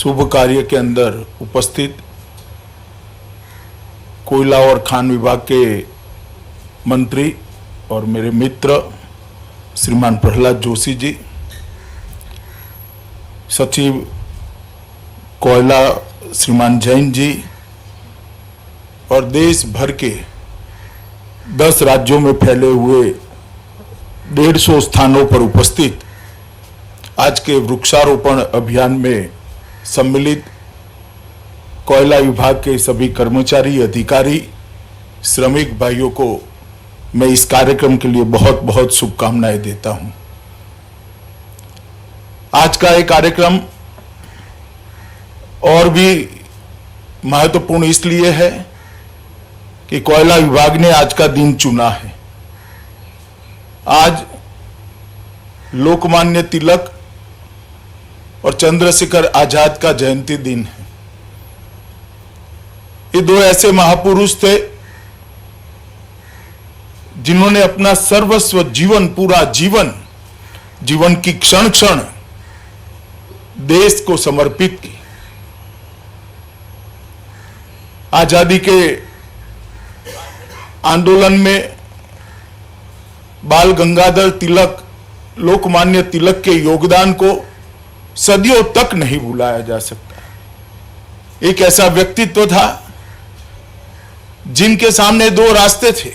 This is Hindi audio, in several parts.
शुभ कार्य के अंदर उपस्थित कोयला और खान विभाग के मंत्री और मेरे मित्र श्रीमान प्रहलाद जोशी जी, सचिव कोयला श्रीमान जैन जी और देश भर के 10 राज्यों में फैले हुए 150 स्थानों पर उपस्थित आज के वृक्षारोपण अभियान में सम्मिलित कोयला विभाग के सभी कर्मचारी, अधिकारी, श्रमिक भाइयों को मैं इस कार्यक्रम के लिए बहुत बहुत शुभकामनाएं देता हूं। आज का ये कार्यक्रम और भी महत्वपूर्ण इसलिए है कि कोयला विभाग ने आज का दिन चुना है। आज लोकमान्य तिलक और चंद्रशेखर आजाद का जयंती दिन है। ये दो ऐसे महापुरुष थे जिन्होंने अपना सर्वस्व जीवन, पूरा जीवन की क्षण क्षण देश को समर्पित की। आजादी के आंदोलन में बाल गंगाधर तिलक, लोकमान्य तिलक के योगदान को सदियों तक नहीं भुलाया जा सकता। एक ऐसा व्यक्तित्व था जिनके सामने 2 रास्ते थे,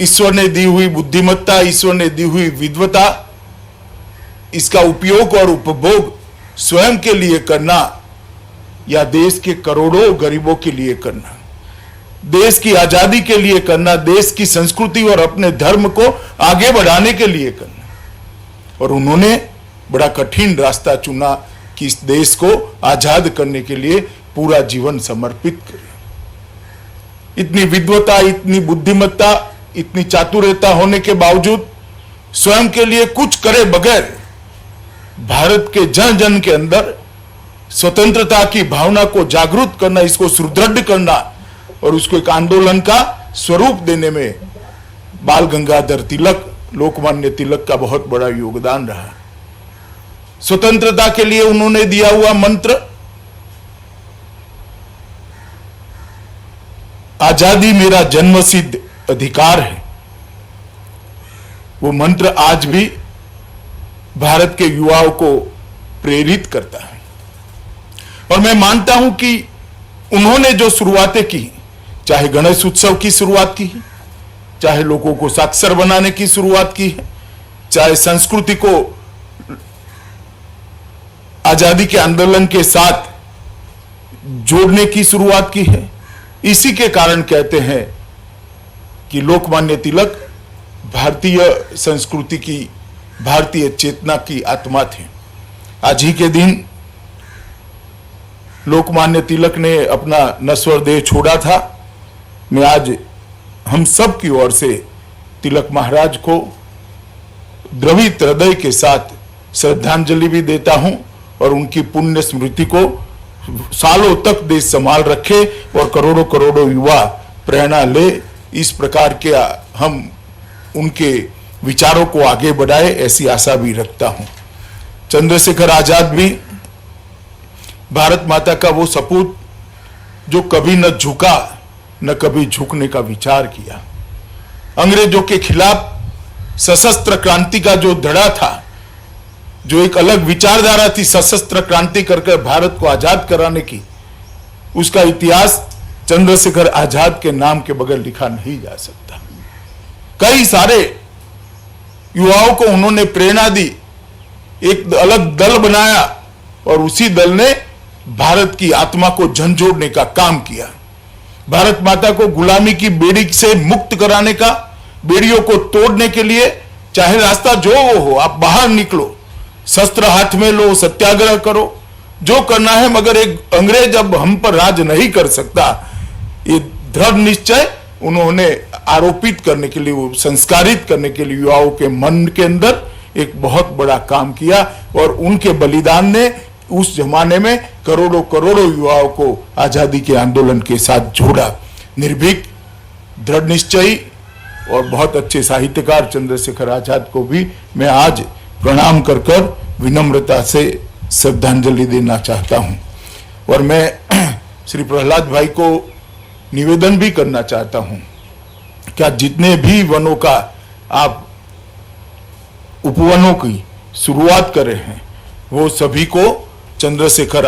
ईश्वर ने दी हुई बुद्धिमत्ता, ईश्वर ने दी हुई विद्वता, इसका उपयोग और उपभोग स्वयं के लिए करना या देश के करोड़ों गरीबों के लिए करना, देश की आजादी के लिए करना, देश की संस्कृति और अपने धर्म को आगे बढ़ाने के लिए करना। और उन्होंने बड़ा कठिन रास्ता चुना कि इस देश को आजाद करने के लिए पूरा जीवन समर्पित करें। इतनी विद्वता, इतनी बुद्धिमत्ता, इतनी चातुर्यता होने के बावजूद स्वयं के लिए कुछ करे बगैर भारत के जन जन के अंदर स्वतंत्रता की भावना को जागृत करना, इसको सुदृढ़ करना और उसको एक आंदोलन का स्वरूप देने में बाल गंगाधर तिलक, लोकमान्य तिलक का बहुत बड़ा योगदान रहा। स्वतंत्रता के लिए उन्होंने दिया हुआ मंत्र, आजादी मेरा जन्मसिद्ध अधिकार है, वो मंत्र आज भी भारत के युवाओं को प्रेरित करता है। और मैं मानता हूं कि उन्होंने जो शुरुआतें की, चाहे गणेश उत्सव की शुरुआत की है, चाहे लोगों को साक्षर बनाने की शुरुआत की है, चाहे संस्कृति को आजादी के आंदोलन के साथ जोड़ने की शुरुआत की है, इसी के कारण कहते हैं कि लोकमान्य तिलक भारतीय संस्कृति की, भारतीय चेतना की आत्मा थे। आज ही के दिन लोकमान्य तिलक ने अपना नश्वर देह छोड़ा था। मैं आज हम सब की ओर से तिलक महाराज को द्रवित हृदय के साथ श्रद्धांजलि भी देता हूं और उनकी पुण्य स्मृति को सालों तक देश संभाल रखे और करोड़ों करोड़ों युवा प्रेरणा ले, इस प्रकार के हम उनके विचारों को आगे बढ़ाए, ऐसी आशा भी रखता हूं। चंद्रशेखर आजाद भी भारत माता का वो सपूत जो कभी न झुका न कभी झुकने का विचार किया। अंग्रेजों के खिलाफ सशस्त्र क्रांति का जो धड़ा था, जो एक अलग विचारधारा थी सशस्त्र क्रांति करके भारत को आजाद कराने की, उसका इतिहास चंद्रशेखर आजाद के नाम के बगैर लिखा नहीं जा सकता। कई सारे युवाओं को उन्होंने प्रेरणा दी, एक अलग दल बनाया और उसी दल ने भारत की आत्मा को झंझोड़ने का काम किया। भारत माता को गुलामी की बेड़ी से मुक्त कराने का, बेड़ियों को तोड़ने के लिए चाहे रास्ता जो वो हो, आप बाहर निकलो, शस्त्र हाथ में लो, सत्याग्रह करो, जो करना है, मगर एक अंग्रेज अब हम पर राज नहीं कर सकता, ये दृढ़ निश्चय उन्होंने आरोपित करने के लिए, वो संस्कारित करने के लिए युवाओं के मन के अंदर एक बहुत बड़ा काम किया। और उनके बलिदान ने उस जमाने में करोड़ों करोड़ों युवाओं को आजादी के आंदोलन के साथ जोड़ा। निर्भीक, दृढ़ निश्चयी और बहुत अच्छे साहित्यकार चंद्रशेखर आजाद को भी मैं आज प्रणाम कर विनम्रता से श्रद्धांजलि देना चाहता हूं। और मैं श्री प्रहलाद भाई को निवेदन भी करना चाहता हूं कि आज जितने भी वनों का आप उपवनों की शुरुआत कर रहे हैं, वो सभी को चंद्रशेखर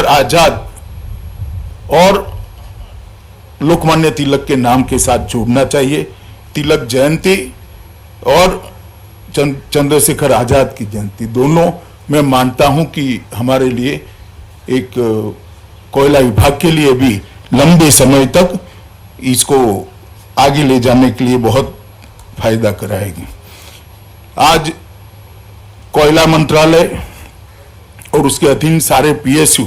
आजाद और लोकमान्य तिलक के नाम के साथ जोड़ना चाहिए। तिलक जयंती और चंद्रशेखर आजाद की जयंती दोनों मैं मानता हूं कि हमारे लिए एक कोयला विभाग के लिए भी लंबे समय तक इसको आगे ले जाने के लिए बहुत फायदा कराएगी। आज कोयला मंत्रालय और उसके अधीन सारे पीएसयू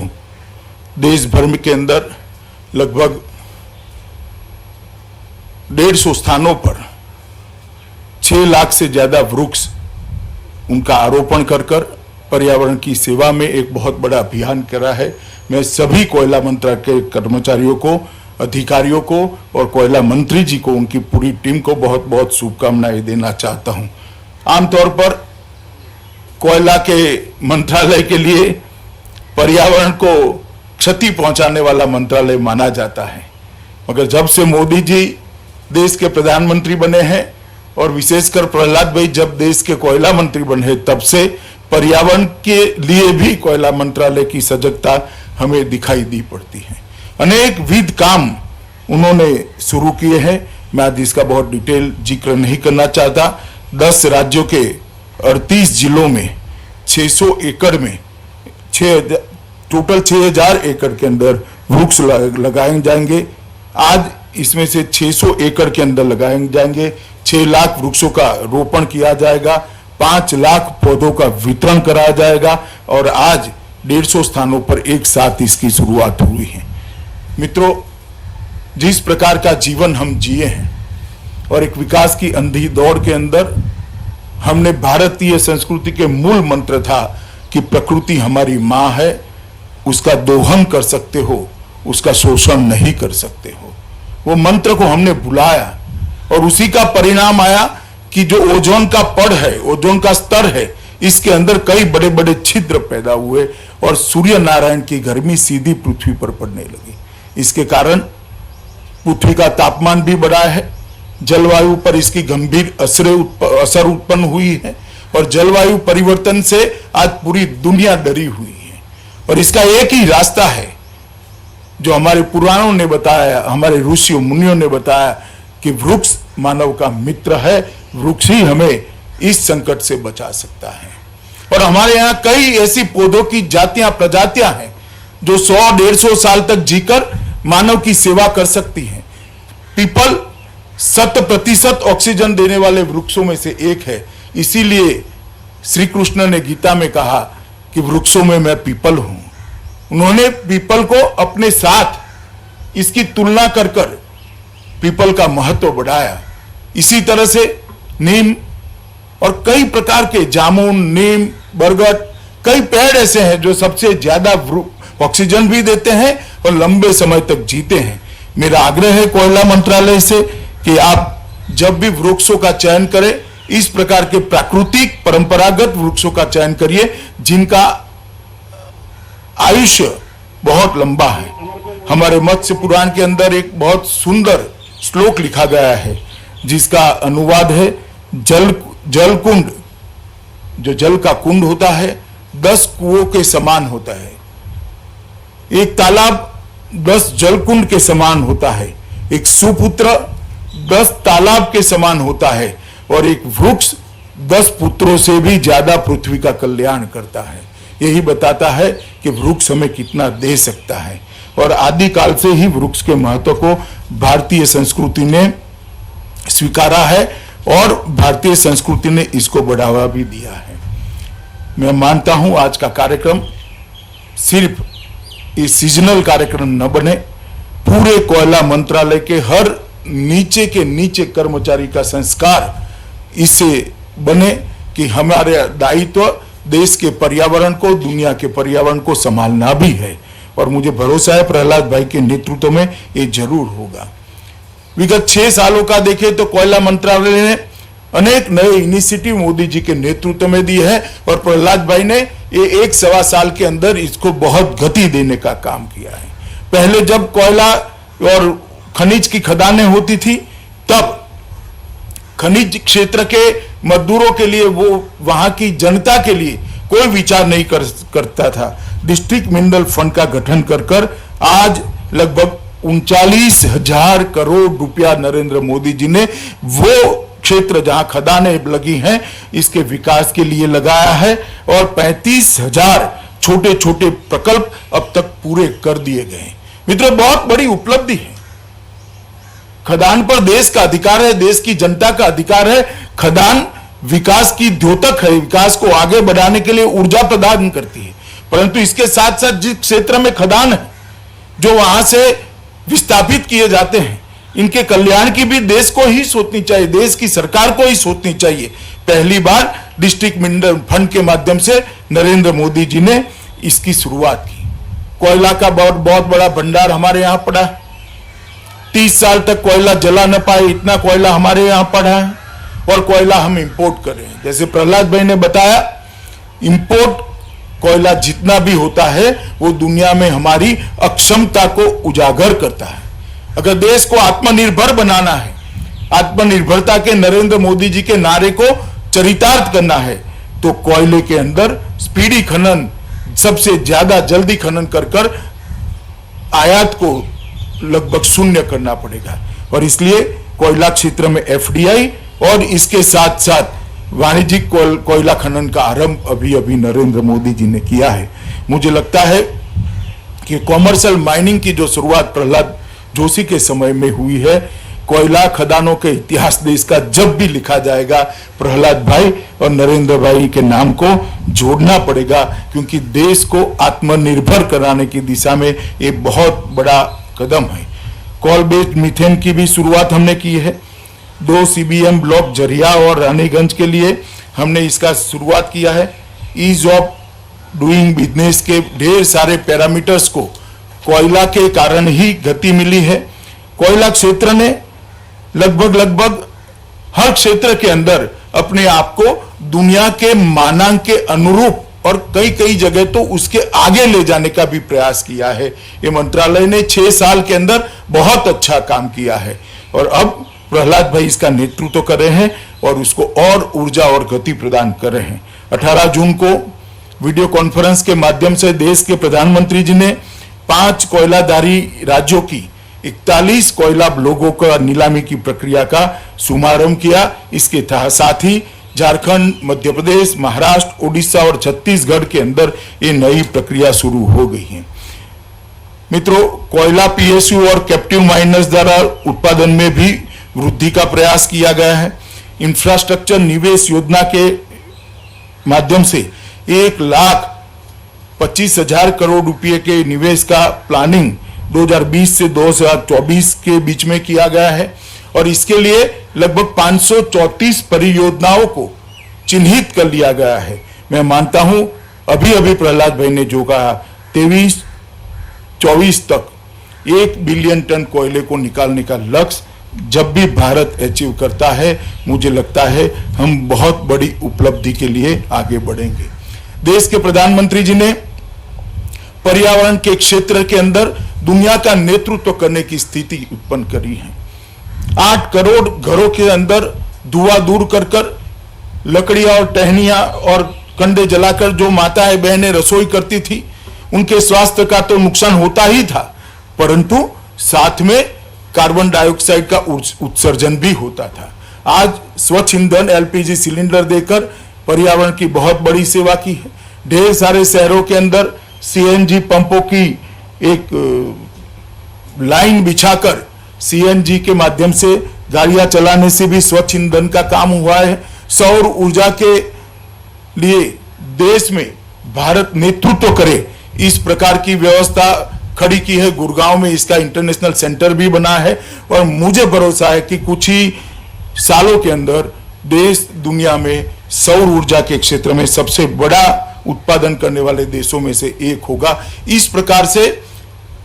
देश भर में के अंदर लगभग 150 स्थानों पर 6 लाख से ज्यादा वृक्ष उनका आरोपण कर पर्यावरण की सेवा में एक बहुत बड़ा अभियान करा है। मैं सभी कोयला मंत्रालय के कर्मचारियों को, अधिकारियों को और कोयला मंत्री जी को, उनकी पूरी टीम को बहुत बहुत शुभकामनाएं देना चाहता हूं। आमतौर पर कोयला के मंत्रालय के लिए पर्यावरण को क्षति पहुंचाने वाला मंत्रालय माना जाता है, मगर जब से मोदी जी देश के प्रधानमंत्री बने हैं और विशेषकर प्रहलाद भाई जब देश के कोयला मंत्री बने, तब से पर्यावरण के लिए भी कोयला मंत्रालय की सजगता हमें दिखाई दी पड़ती है। अनेक विध काम उन्होंने शुरू किए हैं। मैं आज इसका बहुत डिटेल जिक्र नहीं करना चाहता। 10 राज्यों के 38 जिलों में 600 एकड़ में टोटल 6000 एकड़ के अंदर वृक्ष लगाए जाएंगे। आज इसमें से 600 एकड़ के अंदर लगाए जाएंगे। 6 लाख वृक्षों का रोपण किया जाएगा, 5 लाख पौधों का वितरण कराया जाएगा और आज 150 स्थानों पर एक साथ इसकी शुरुआत हुई है। मित्रों, जिस प्रकार का जीवन हम जिए हैं और एक विकास की अंधी दौड़ के अंदर हमने भारतीय संस्कृति के मूल मंत्र था कि प्रकृति हमारी मां है, उसका दोहन कर सकते हो, उसका शोषण नहीं कर सकते हो। वो मंत्र को हमने भुलाया और उसी का परिणाम आया कि जो ओजोन का पड़ है, ओजोन का स्तर है, इसके अंदर कई बड़े बड़े छिद्र पैदा हुए और सूर्य नारायण की गर्मी सीधी पृथ्वी पर पड़ने लगी। इसके कारण पृथ्वी का तापमान भी बढ़ा है, जलवायु पर इसकी गंभीर असर उत्पन्न हुई है और जलवायु परिवर्तन से आज पूरी दुनिया डरी हुई है। और इसका एक ही रास्ता है जो हमारे पुराणों ने बताया, हमारे ऋषियों मुनियों ने बताया कि वृक्ष मानव का मित्र है, वृक्ष ही हमें इस संकट से बचा सकता है। और हमारे यहाँ कई ऐसी पौधों की जातियां, प्रजातियां हैं जो 100-150 साल तक जीकर मानव की सेवा कर सकती हैं। पीपल 100% ऑक्सीजन देने वाले वृक्षों में से एक है। इसीलिए श्री कृष्ण ने गीता में कहा कि वृक्षों में मैं पीपल हूं। उन्होंने पीपल को अपने साथ इसकी तुलना कर पीपल का महत्व बढ़ाया। इसी तरह से नीम और कई प्रकार के जामुन, नीम, बरगद, कई पेड़ ऐसे हैं जो सबसे ज्यादा ऑक्सीजन भी देते हैं और लंबे समय तक जीते हैं। मेरा आग्रह है कोयला मंत्रालय से कि आप जब भी वृक्षों का चयन करें, इस प्रकार के प्राकृतिक परंपरागत वृक्षों का चयन करिए जिनका आयुष्य बहुत लंबा है। हमारे मत्स्य पुराण के अंदर एक बहुत सुंदर श्लोक लिखा गया है जिसका अनुवाद है, जल कुंड, जो जल का कुंड होता है 10 कुओं के समान होता है। एक तालाब 10 जल कुंड के समान होता है, एक सुपुत्र 10 तालाब के समान होता है और एक वृक्ष 10 पुत्रों से भी ज्यादा पृथ्वी का कल्याण करता है। यही बताता है कि वृक्ष हमें कितना दे सकता है। और आदिकाल से ही वृक्ष के महत्व को भारतीय संस्कृति ने स्वीकारा है और भारतीय संस्कृति ने इसको बढ़ावा भी दिया है। मैं मानता हूं आज का कार्यक्रम सिर्फ इस सीजनल कार्यक्रम न बने, पूरे कोयला मंत्रालय के हर नीचे के नीचे कर्मचारी का संस्कार इससे बने कि हमारे दायित्व देश के पर्यावरण को, दुनिया के पर्यावरण को संभालना भी है। और मुझे भरोसा है प्रहलाद भाई के नेतृत्व में ये जरूर होगा। विगत 6 सालों का देखें तो कोयला मंत्रालय ने अनेक नए इनिशिएटिव मोदी जी के नेतृत्व में दी है और प्रहलाद भाई ने ये 1-1.25 साल के अंदर इसको बहुत गति देने का काम किया है। पहले जब कोयला और खनिज की खदानें होती थी तब खनिज क्षेत्र के मजदूरों के लिए, वो वहां की जनता के लिए कोई विचार नहीं करता था। डिस्ट्रिक्ट मिनरल फंड का गठन कर आज लगभग 39,000 करोड़ रुपया नरेंद्र मोदी जी ने वो क्षेत्र जहां खदानें लगी हैं इसके विकास के लिए लगाया है और 35,000 छोटे छोटे प्रकल्प अब तक पूरे कर दिए गए। मित्रों, बहुत बड़ी उपलब्धि है। खदान पर देश का अधिकार है, देश की जनता का अधिकार है। खदान विकास की द्योतक है, विकास को आगे बढ़ाने के लिए ऊर्जा प्रदान करती है, परंतु इसके साथ साथ जिस क्षेत्र में खदान है, जो वहां से विस्थापित किए जाते हैं, इनके कल्याण की भी देश को ही सोचनी चाहिए, देश की सरकार को ही सोचनी चाहिए। पहली बार डिस्ट्रिक्ट मिनरल फंड के माध्यम से नरेंद्र मोदी जी ने इसकी शुरुआत की। कोयला का बहुत बड़ा भंडार हमारे यहां पड़ा है। 30 साल तक कोयला जला न पाए, इतना कोयला हमारे यहां पड़ा है और कोयला हम इंपोर्ट कर रहे हैं। जैसे प्रहलाद भाई ने बताया, इंपोर्ट कोयला जितना भी होता है वो दुनिया में हमारी अक्षमता को उजागर करता है। अगर देश को आत्मनिर्भर बनाना है, आत्मनिर्भरता के नरेंद्र मोदी जी के नारे को चरितार्थ करना है, तो कोयले के अंदर स्पीडी खनन, सबसे ज्यादा जल्दी खनन कर आयात को लगभग शून्य करना पड़ेगा। और इसलिए कोयला क्षेत्र में एफडीआई और इसके साथ साथ वाणिज्यिक कोयला खनन का आरंभ अभी नरेंद्र मोदी जी ने किया है। मुझे लगता है कि कॉमर्शियल माइनिंग की जो शुरुआत प्रहलाद जोशी के समय में हुई है, कोयला खदानों के इतिहास देश का जब भी लिखा जाएगा, प्रहलाद भाई और नरेंद्र भाई के नाम को जोड़ना पड़ेगा, क्योंकि देश को आत्मनिर्भर कराने की दिशा में ये बहुत बड़ा कदम है। कोल बेस्ड मीथेन की भी शुरुआत हमने की है। 2 CBM ब्लॉक झरिया और रानीगंज के लिए हमने इसका शुरुआत किया है। ईज ऑफ डूइंग बिजनेस के ढेर सारे पैरामीटर्स को कोयला के कारण ही गति मिली है। कोयला क्षेत्र ने लगभग हर क्षेत्र के अंदर अपने आप को दुनिया के मानक के अनुरूप और कई जगह तो उसके आगे ले जाने का भी प्रयास किया है। ये मंत्रालय ने 6 साल के अंदर बहुत अच्छा काम किया है और अब प्रहलाद भाई इसका नेतृत्व कर रहे हैं और उसको और ऊर्जा और गति प्रदान कर रहे हैं। 18 जून को वीडियो कॉन्फ्रेंस के माध्यम से देश के प्रधानमंत्री जी ने 5 कोयलाधारी राज्यों की 41 कोयला ब्लॉकों का नीलामी की प्रक्रिया का शुभारंभ किया। इसके साथ ही झारखंड, मध्य प्रदेश, महाराष्ट्र, उड़ीसा और छत्तीसगढ़ के अंदर ये नई प्रक्रिया शुरू हो गई है। मित्रों, कोयला PSU और कैप्टिव माइनर्स द्वारा उत्पादन में भी वृद्धि का प्रयास किया गया है। इंफ्रास्ट्रक्चर निवेश योजना के माध्यम से 1,25,000 करोड़ रुपए के निवेश का प्लानिंग 2020 से 2024 के बीच में किया गया है और इसके लिए लगभग 534 परियोजनाओं को चिन्हित कर लिया गया है। मैं मानता हूं अभी प्रहलाद भाई ने जो कहा, 23-24 तक 1 बिलियन टन कोयले को निकालने का लक्ष्य जब भी भारत अचीव करता है, मुझे लगता है हम बहुत बड़ी उपलब्धि के लिए आगे बढ़ेंगे। देश के प्रधानमंत्री जी ने पर्यावरण के क्षेत्र के अंदर दुनिया का नेतृत्व करने की स्थिति उत्पन्न करी है। 8 करोड़ घरों के अंदर धुआं दूर कर लकड़ियां और टहनियां और कंडे जलाकर जो माताएं बहनें रसोई करती थी, उनके स्वास्थ्य का तो नुकसान होता ही था, परंतु साथ में कार्बन डाइऑक्साइड का उत्सर्जन भी होता था। आज स्वच्छ ईंधन LPG सिलेंडर देकर पर्यावरण की बहुत बड़ी सेवा की है। ढेर सारे शहरों के अंदर CNG पंपों की एक लाइन बिछाकर CNG के माध्यम से गाड़ियां चलाने से भी स्वच्छ ईंधन का काम हुआ है। सौर ऊर्जा के लिए देश में भारत नेतृत्व करे, इस प्रकार की व्यवस्था खड़ी की है। गुड़गांव में इसका इंटरनेशनल सेंटर भी बना है और मुझे भरोसा है कि कुछ ही सालों के अंदर देश दुनिया में सौर ऊर्जा के क्षेत्र में सबसे बड़ा उत्पादन करने वाले देशों में से एक होगा। इस प्रकार से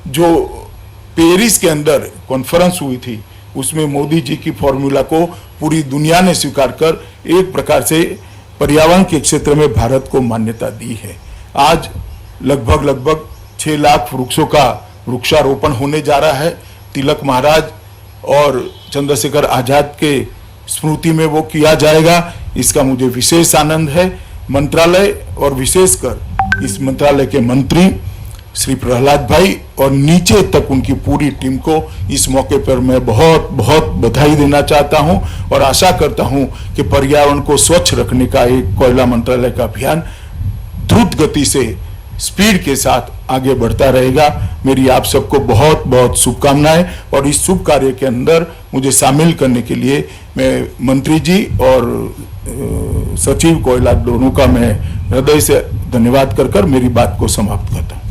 जो पेरिस के अंदर कॉन्फ्रेंस हुई थी, उसमें मोदी जी की फॉर्मूला को पूरी दुनिया ने स्वीकार कर एक प्रकार से पर्यावरण के क्षेत्र में भारत को मान्यता दी है। आज लगभग 6 लाख वृक्षों का वृक्षारोपण होने जा रहा है। तिलक महाराज और चंद्रशेखर आजाद के स्मृति में वो किया जाएगा, इसका मुझे विशेष आनंद है। मंत्रालय और विशेषकर इस मंत्रालय के मंत्री श्री प्रहलाद भाई और नीचे तक उनकी पूरी टीम को इस मौके पर मैं बहुत बहुत बधाई देना चाहता हूं और आशा करता हूं कि पर्यावरण को स्वच्छ रखने का एक कोयला मंत्रालय का अभियान द्रुत गति से स्पीड के साथ आगे बढ़ता रहेगा। मेरी आप सबको बहुत बहुत शुभकामनाएं और इस शुभ कार्य के अंदर मुझे शामिल करने के लिए मैं मंत्री जी और सचिव कोयला दोनों का मैं हृदय से धन्यवाद कर मेरी बात को समाप्त करता हूं।